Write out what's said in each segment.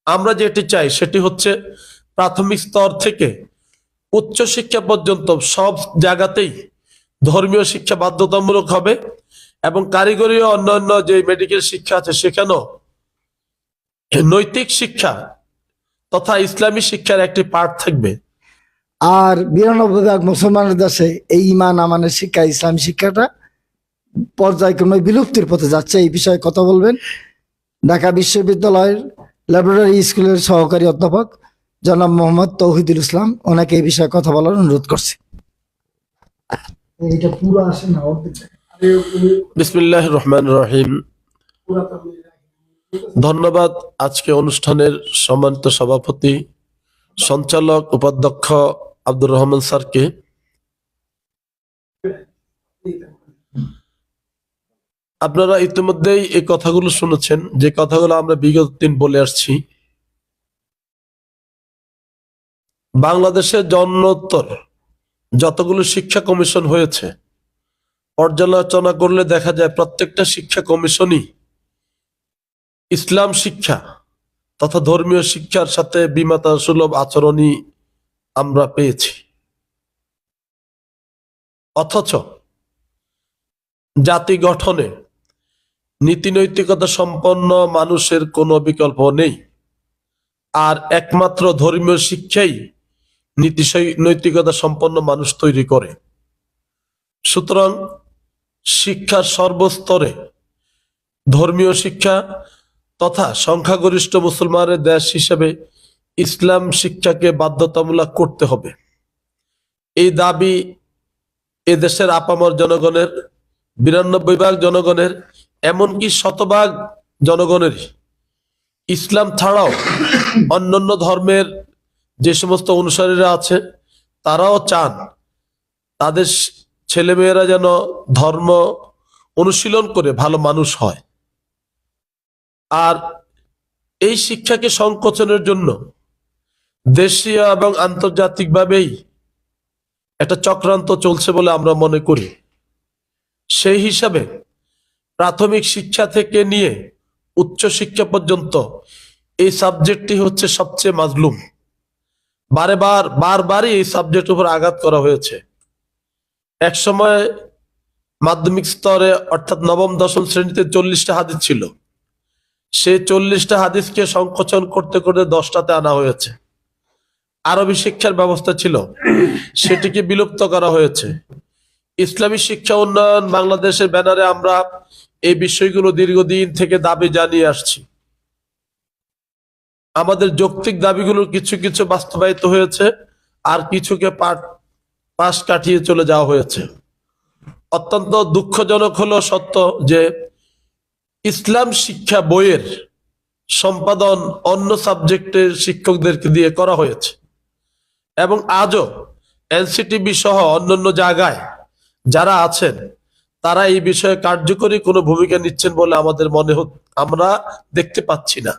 আমরা যেটি চাই সেটি হচ্ছে প্রাথমিক স্তর থেকে উচ্চ শিক্ষা পর্যন্ত সব জায়গাতেই ধর্মীয় শিক্ষা বাধ্যতামূলক হবে এবং কারিগরি ও অন্যান্য যে মেডিকেল শিক্ষা আছে সেখানেও নৈতিক শিক্ষা তথা ইসলামী শিক্ষার একটি পার্ট থাকবে। আর 92 ভাগ মুসলমানের দেশে এই ইমান আমানের শিক্ষা, ইসলামী শিক্ষাটা পর্যায়ক্রমে বিলুপ্তির পথে যাচ্ছে। এই বিষয়ে কথা বলবেন ঢাকা বিশ্ববিদ্যালয়ের ল্যাবরেটরি স্কুলের সহকারী অধ্যাপক জনাব মোহাম্মদ তৌহিদুল ইসলাম। ওনাকে এই বিষয়ে কথা বলার অনুরোধ করছি। এটা পুরো আসে না, বিসমিল্লাহির রহমানির রহিম। ধন্যবাদ আজকে অনুষ্ঠানের সম্মানিত সভাপতি সঞ্চালক উপাধ্যক্ষ আব্দুর রহমান স্যারকে। আপনারা ইতিমধ্যেই এই কথাগুলো শুনেছেন, যে কথাগুলো আমরা বিগত দিন বলে আসছি। বাংলাদেশের জন্মোত্তর যতগুলো শিক্ষা কমিশন হয়েছে পর্যালোচনা করলে দেখা যায় প্রত্যেকটা শিক্ষা কমিশনই ইসলাম শিক্ষা তথা ধর্মীয় শিক্ষার সাথে বিমাতা সুলভ আচরণই আমরা পেয়েছি। অথচ জাতি গঠনে নীতি নৈতিকতা সম্পন্ন মানুষের কোনো বিকল্প নেই, আর একমাত্র ধর্মীয় শিক্ষাই নীতি নৈতিকতা সম্পন্ন মানুষ তৈরি করে। সুতরাং শিক্ষার সর্বস্তরে ধর্মীয় শিক্ষা তথা সংখ্যাগরিষ্ঠ মুসলমানের দেশ হিসেবে ইসলাম শিক্ষাকে বাধ্যতামূলক করতে হবে। এই দাবি এদেশের আপামর জনগণের, 92 ভাগ জনগণের, এমনকি 100 ভাগ জনগণের। ইসলাম ছাড়াও অন্যান্য ধর্মের যে সমস্ত অনুসারীরা আছে তারাও চান তাদের ছেলেমেয়েরা যেন ধর্ম অনুশীলন করে ভালো মানুষ হয়। আর এই শিক্ষাকে সংকোচনের জন্য দেশীয় এবং আন্তর্জাতিকভাবেই একটা চক্রান্ত চলছে বলে আমরা মনে করি। সেই হিসাবে প্রাথমিক শিক্ষা থেকে নিয়ে উচ্চ শিক্ষা পর্যন্ত এই সাবজেক্টটি হচ্ছে সবচেয়ে মাজলুম। বারবারই এই সাবজেক্টের উপর আঘাত করা হয়েছে। এক সময় মাধ্যমিক স্তরে অর্থাৎ নবম দশম শ্রেণীতে 40টা হাদিস ছিল, সেই 40টা হাদিসকে সংকোচন করতে করতে 10টাতে আনা হয়েছে। আরবি শিক্ষার ব্যবস্থা ছিল, সেটিকে বিলুপ্ত করা হয়েছে। ইসলামী শিক্ষা উন্নয়ন বাংলাদেশের ব্যানারে আমরা এই বিষয়গুলো দীর্ঘদিন থেকে দাবি জানিয়ে আসছি। আমাদের যৌক্তিক দাবিগুলোর কিছু কিছু বাস্তবায়িত হয়েছে, আর কিছুকে পাশ কাটিয়ে চলে যাওয়া হয়েছে। অত্যন্ত দুঃখজনক হলো সত্য যে ইসলাম শিক্ষা বইয়ের সম্পাদন অন্য সাবজেক্টের শিক্ষকদেরকে দিয়ে করা হয়েছে এবং আজও এনসিটিবি সহ অন্যান্য জায়গায় যারা আছেন তারা এই বিষয়ে কার্যকরী কোনো ভূমিকা নিচ্ছেন বলে আমাদের আমরা দেখতে পাচ্ছি না।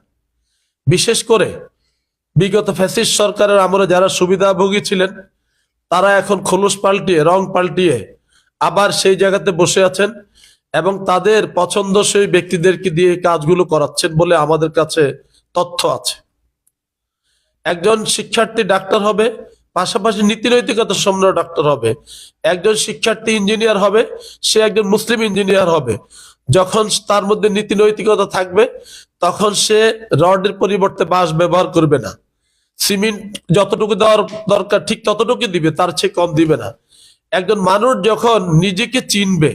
বিশেষ করে বিগত ফ্যাসিস্ট সরকারের আমলে যারা সুবিধাভোগী ছিলেন তারা এখন খোলস পাল্টিয়ে, রং পাল্টিয়ে আবার সেই জায়গাতে বসে আছেন এবং তাদের পছন্দসই ব্যক্তিদেরকে দিয়ে কাজগুলো করাচ্ছেন বলে আমাদের কাছে তথ্য আছে। একজন শিক্ষার্থী ডাক্তার হবে, পাশাপাশি নীতি নৈতিকতা সম্পন্ন ডাক্তার হবে। একজন শিক্ষার্থী ইঞ্জিনিয়ার হবে, সে একজন মুসলিম ইঞ্জিনিয়ার হবে। যখন তার মধ্যে নীতি নৈতিকতা থাকবে তখন সে রডের পরিবর্তে বাঁশ ব্যবহার করবে না। সিমেন্ট যতটুকু দেওয়ার দরকার ঠিক ততটুকু দিবে, তার চেয়ে কম দিবে না। একজন মানুষ যখন নিজেকে চিনবে,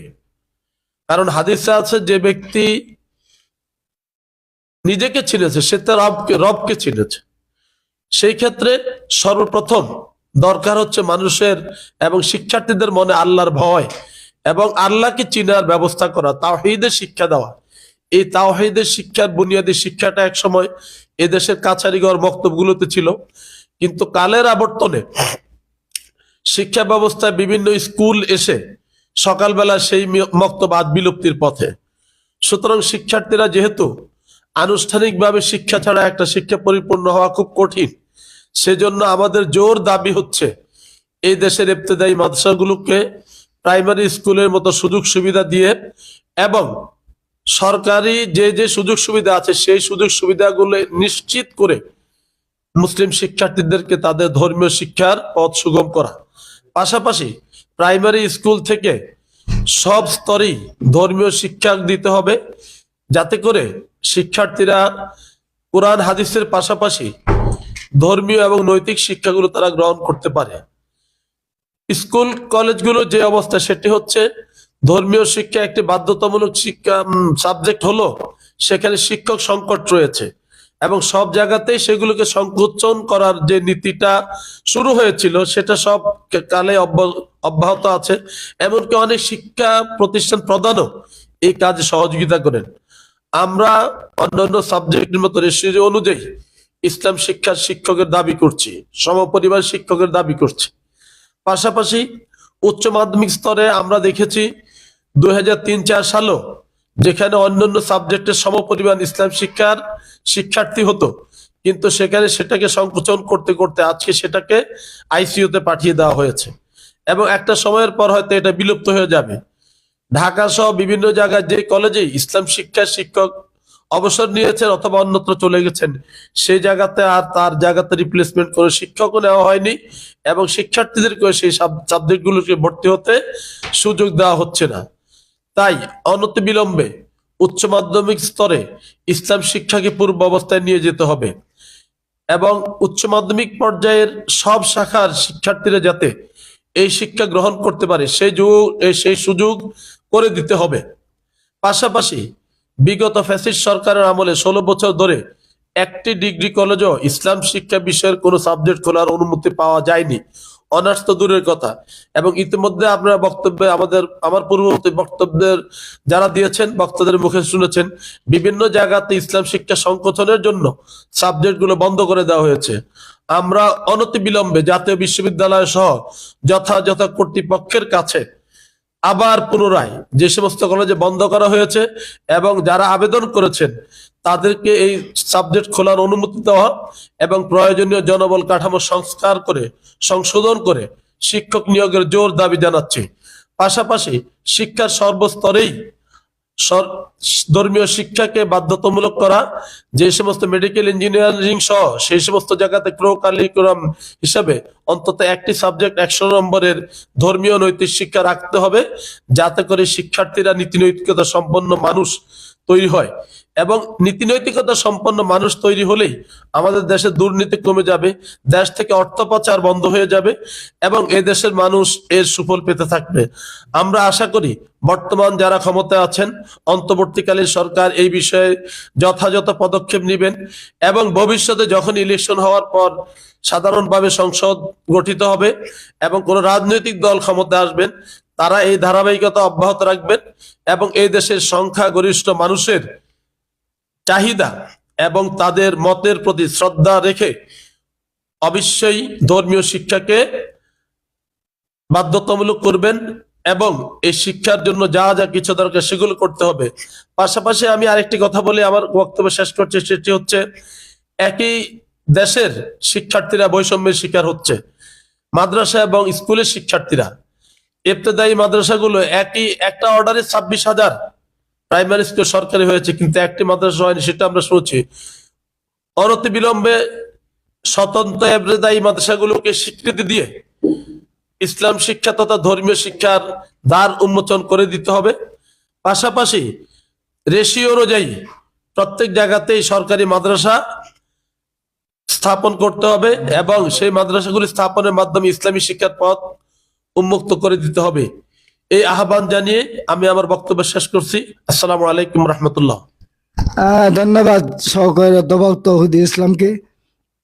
কারণ হাদিসে আছে যে ব্যক্তি নিজেকে চিনেছে সে তার রবকে চিনেছে। সেই ক্ষেত্রে সর্বপ্রথম দরকার হচ্ছে মানুষের এবং শিক্ষার্থীদের মনে আল্লাহর ভয় এবং আল্লাহকে চিনার ব্যবস্থা করা, তাওহীদের শিক্ষা দেওয়া। এই তাওহীদের শিক্ষার বুনিয়াদী শিক্ষাটা একসময় এদেশের কাছারিঘর মক্তবগুলোতে ছিল, কিন্তু কালের আবর্তনে শিক্ষা ব্যবস্থায় বিভিন্ন স্কুল এসে সকালবেলা সেই মক্তব আজ বিলুপ্তির পথে। সুতরাং শিক্ষার্থীরা যেহেতু আনুষ্ঠানিকভাবে শিক্ষা ছাড়া একটা শিক্ষা পরিপূর্ণ হওয়া খুব কঠিন, সেজন্য আমাদের জোর দাবি হচ্ছে এই দেশের ইবতেদায়ী মাদ্রাসাগুলোকে প্রাইমারি স্কুলের মতো সুযোগ সুবিধা দিয়ে এবং সরকারি যে যে সুযোগ সুবিধা আছে সেই সুযোগ সুবিধাগুলো নিশ্চিত করে মুসলিম শিক্ষার্থীদেরকে তাদের ধর্মীয় শিক্ষার পথ সুগম করা, পাশাপাশি প্রাইমারি স্কুল থেকে সব স্তরেই ধর্মীয় শিক্ষা দিতে হবে, যাতে করে শিক্ষার্থীরা কোরআন হাদিসের পাশাপাশি ধর্মীয় এবং নৈতিক শিক্ষাগুলো তারা গ্রহণ করতে পারে। স্কুল কলেজগুলো যে অবস্থা, সেটি হচ্ছে ধর্মীয় শিক্ষা একটি বাধ্যতামূলক শিক্ষা সাবজেক্ট হলো, সেখানে শিক্ষক সংকট রয়েছে এবং সব জায়গাতেই সেগুলোকে সংকোচন করার যে নীতিটা শুরু হয়েছিল সেটা সব কালে অব্যাহত আছে। এমনকি অনেক শিক্ষা প্রতিষ্ঠান প্রধানও এই কাজে সহযোগিতা করেন। আমরা অন্যান্য সাবজেক্টের মতো রেশিও অনুযায়ী ইসলাম শিক্ষার শিক্ষকের দাবি করছি, সমপরিবার শিক্ষকের দাবি করছি। পাশাপাশি উচ্চ মাধ্যমিক স্তরে আমরা দেখেছি 2003-04 সালেও যেখানে অন্যান্য সাবজেক্টের সমপরিমাণ ইসলাম শিক্ষার শিক্ষার্থী হতো, কিন্তু সেখানে সেটাকে সংকোচন করতে করতে আজকে সেটাকে আইসিইউতে পাঠিয়ে দেওয়া হয়েছে এবং একটা সময়ের পর হয়তো এটা বিলুপ্ত হয়ে যাবে। ঢাকা সহ বিভিন্ন জায়গায় যে কলেজে ইসলাম শিক্ষার শিক্ষক অবসর নিয়েছেন অথবা অন্যত্র চলে গেছেন, সেই জায়গাতে আর তার জায়গাতে রিপ্লেসমেন্ট করে শিক্ষকও নেওয়া হয়নি এবং শিক্ষার্থীদেরকে সেই সাবজেক্টগুলোকে ভর্তি হতে সুযোগ দেওয়া হচ্ছে না। তাই অনতিবিলম্বে উচ্চ মাধ্যমিক স্তরে ইসলাম শিক্ষাকে পূর্ব অবস্থায় নিয়ে যেতে হবে এবং উচ্চ মাধ্যমিক পর্যায়ের সব শাখার শিক্ষার্থীরা যাতে এই শিক্ষা গ্রহণ করতে পারে সেই সুযোগ করে দিতে হবে। পাশাপাশি বিগত ফ্যাসিস্ট সরকারের আমলে 16 বছর ধরে একটি ডিগ্রি কলেজও ইসলাম শিক্ষা বিষয়ের কোনো সাবজেক্ট খোলার অনুমতি পাওয়া যায়নি, অনার্স তো দূরের কথা। এবং ইতিমধ্যে আপনারা বক্তব্যে আমার পূর্ববর্তী বক্তব্যের যারা দিয়েছেন বক্তাদের মুখে শুনেছেন, বিভিন্ন জায়গাতে ইসলাম শিক্ষা সংকোচনের জন্য সাবজেক্টগুলো বন্ধ করে দেওয়া হয়েছে। আমরা অনতিবিলম্বে জাতীয় বিশ্ববিদ্যালয় সহ যথাযথ কর্তৃপক্ষের কাছে আবার পুনরায় যে সমস্ত কলেজে বন্ধ করা হয়েছে এবং যারা আবেদন করেছেন তাদেরকে এই সাবজেক্ট খোলার অনুমতি দেওয়া এবং প্রয়োজনীয় জনবল কাঠামো সংশোধন করে শিক্ষক নিয়োগের জোর দাবি জানাচ্ছি। পাশাপাশি শিক্ষার সর্বস্তরেই ধর্মীয় শিক্ষাকে বাধ্যতামূলক করা, যে সমস্ত মেডিকেল ইঞ্জিনিয়ারিং সহ সেই সমস্ত জায়গাতে কারিকুলাম হিসাবে অন্তত একটি সাবজেক্ট 100 নম্বরের ধর্মীয় নৈতিক শিক্ষা রাখতে হবে, যাতে করে শিক্ষার্থীরা নীতি নৈতিকতা সম্পন্ন মানুষ তৈরি হয় এবং নীতি নৈতিকতা সম্পন্ন মানুষ তৈরি হলেই আমাদের দেশে দুর্নীতি কমে যাবে, দেশ থেকে অর্থ পাচার বন্ধ হয়ে যাবে এবং এই দেশের মানুষ এর সুফল পেতে থাকবে। আমরা আশা করি বর্তমান যারা ক্ষমতায় আছেন, অন্তর্বর্তীকালীন সরকার এই বিষয়ে যথাযথ পদক্ষেপ নেবেন এবং ভবিষ্যতে যখন ইলেকশন হওয়ার পর সাধারণভাবে সংসদ গঠিত হবে এবং কোন রাজনৈতিক দল ক্ষমতায় আসবেন, তারা এই ধারাবাহিকতা অব্যাহত রাখবেন এবং এই দেশের সংখ্যাগরিষ্ঠ মানুষের চাহিদা এবং তাদের মতের প্রতি শ্রদ্ধা রেখে অবশ্যই ধর্মীয় শিক্ষাকে বাধ্যতামূলক করবেন এবং এই শিক্ষার জন্য যা যা কিছু দরকার সেগুলো করতে হবে। পাশাপাশি আমি আরেকটি কথা বলে আমার বক্তব্য শেষ করছি, সেটি হচ্ছে একই দেশের শিক্ষার্থীরা বৈষম্যের শিকার হচ্ছে। মাদ্রাসা এবং স্কুলের শিক্ষার্থীরা, ইবতেদায়ী মাদ্রাসাগুলো একটা অর্ডারে 26,000 প্রাইমারি স্কুল সরকারি হয়েছে, কিন্তু একটি মাদ্রাসা হয়নি, সেটা আমরা শুনছি। অনতিবিলম্বে স্বতন্ত্র ইবতেদায়ী মাদ্রাসাগুলোকে স্বীকৃতি দিয়ে ইসলাম শিক্ষা তথা ধর্মীয় শিক্ষার দ্বার উন্মোচন করে দিতে হবে। পাশাপাশি রেশিও অনুযায়ী প্রত্যেক জায়গাতেই সরকারি মাদ্রাসা স্থাপন করতে হবে এবং সেই মাদ্রাসাগুলি স্থাপনের মাধ্যমে ইসলামী শিক্ষার পথ উন্মুক্ত করে দিতে হবে। এই আহ্বান জানিয়ে আমি আমার বক্তব্য শেষ করছি। আসসালামু আলাইকুম রহমতুল্লাহ। ধন্যবাদ সহকারী অধ্যাপক তৌহিদুল ইসলামকে।